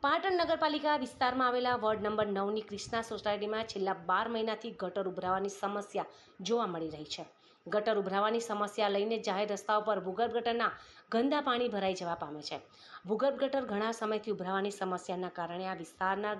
પાટણ નગરપાલિકા વિસ્તારમાં આવેલા વોર્ડ નંબર 9ની ક્રિષ્ના સોસાયટીમાં છેલ્લા 12 મહિનાથી ગટર ઉભરાવાની સમસ્યા જોવા મળી રહી છે। ગટર ઉભરાવાની સમસ્યા લઈને જાહેર રસ્તાઓ પર ભૂગર્ભ ગટરના ગંદા પાણી ભરાઈ જવા પામે છે। ભૂગર્ભ ગટર ઘણા સમયથી ઉભરાવાની સમસ્યાના કારણે આ વિસ્તારના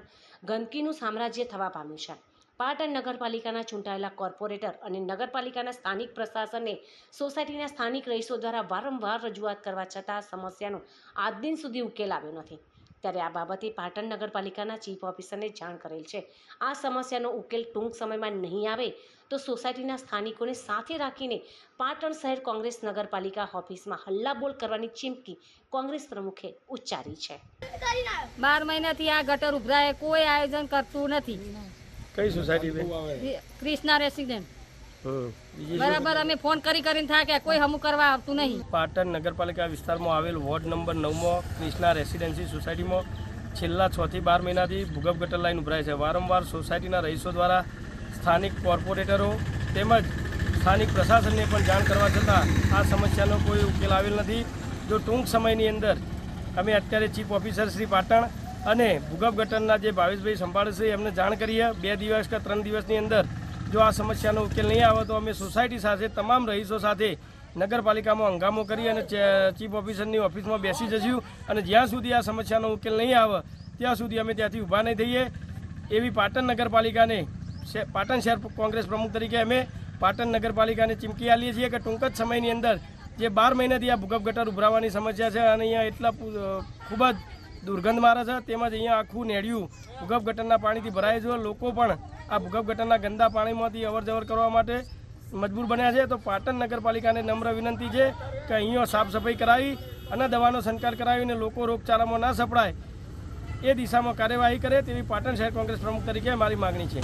ગંદકીનું સામ્રાજ્ય થવા પામ્યું છે। પાટણ નગરપાલિકાના ચૂંટાયેલા કોર્પોરેટર અને નગરપાલિકાના સ્થાનિક પ્રશાસનને સોસાયટીના સ્થાનિક રહીશો દ્વારા વારંવાર રજૂઆત કરવા છતાં સમસ્યાનો આજ દિન સુધી ઉકેલ આવ્યો નથી। ત્યારે આ બાબતે પાટણ નગરપાલિકાના ચીફ ઓફિસરને જાણ કરેલ છે। આ સમસ્યાનો ઉકેલ ટૂંક સમયમાં નહીં આવે તો સોસાયટીના સ્થાનિકોને સાથે રાખીને પાટણ શહેર કોંગ્રેસ નગરપાલિકા ઓફિસમાં હલ્લાબોલ કરવાની ચીમકી કોંગ્રેસ પ્રમુખે ઉચ્ચારી છે। 12 મહિનાથી આ ગટર ઉભરાય કોઈ આયોજન કરતું નથી। કઈ સોસાયટી ક્રિષ્ના રેસિડેન્ટ બરાબર અમે ફોન કરીને થાક્યા, કોઈ હમું કરવા આવતું નહીં। પાટણ નગરપાલિકા વિસ્તારમાં આવેલ વોર્ડ નંબર 9માં ક્રિષ્ના રેસિડેન્સી સોસાયટીમાં છેલ્લા 6 થી 12 મહિનાથી ભૂગર્ભ ગટર લાઈન ઉભરાય છે। વારંવાર સોસાયટીના રહીશો દ્વારા સ્થાનિક કોર્પોરેટરો તેમજ સ્થાનિક પ્રશાસનને પણ જાણ કરવા છતાં આ સમસ્યાનો કોઈ ઉકેલ આવેલ નથી। જો ટૂંક સમયની અંદર અમે અત્યારે ચીફ ઓફિસર શ્રી પાટણ અને ભૂગર્ભ ગટરના જે ભાવેશભાઈ સંભાળે છે એમને જાણ કરીએ 2 દિવસ કે 3 દિવસની અંદર જો આ સમસ્યાનો ઉકેલ નહીં આવે તો અમે સોસાયટી સાથે તમામ રહીશો સાથે નગરપાલિકામાં હંગામો કરી અને ચીફ ઓફિસરની ઓફિસમાં બેસી જઈશું અને જ્યાં સુધી આ સમસ્યાનો ઉકેલ નહીં આવે ત્યાં સુધી અમે ત્યાંથી ઊભા નહીં થઈએ એવી પાટણ નગરપાલિકાને પાટણ શહેર કોંગ્રેસ પ્રમુખ તરીકે અમે પાટણ નગરપાલિકાને ચીમકી આપીએ છીએ કે ટૂંક જ સમયની અંદર જે 12 મહિનાથી આ ભૂગર્ભ ગટર ઉભરાવાની સમસ્યા છે અને અહીંયા એટલા ખૂબ જ દુર્ગંધ મારે છે, તેમજ અહીંયા આખું નેડિયું ભૂગર્ભ ગટરના પાણીથી ભરાય છે। લોકો પણ આ ભૂગર્ભ ગટરના ગંદા પાણીમાંથી અવરજવર કરવા માટે મજબૂર બન્યા છે। તો પાટણ નગરપાલિકાને નમ્ર વિનંતી છે કે અહીંયા સાફ સફાઈ કરાવી અને દવાનો છંટકાવ કરાવીને લોકો રોગચાળામાં ના સપડાય એ દિશામાં કાર્યવાહી કરે તેવી પાટણ શહેર કોંગ્રેસ પ્રમુખ તરીકે મારી માગણી છે।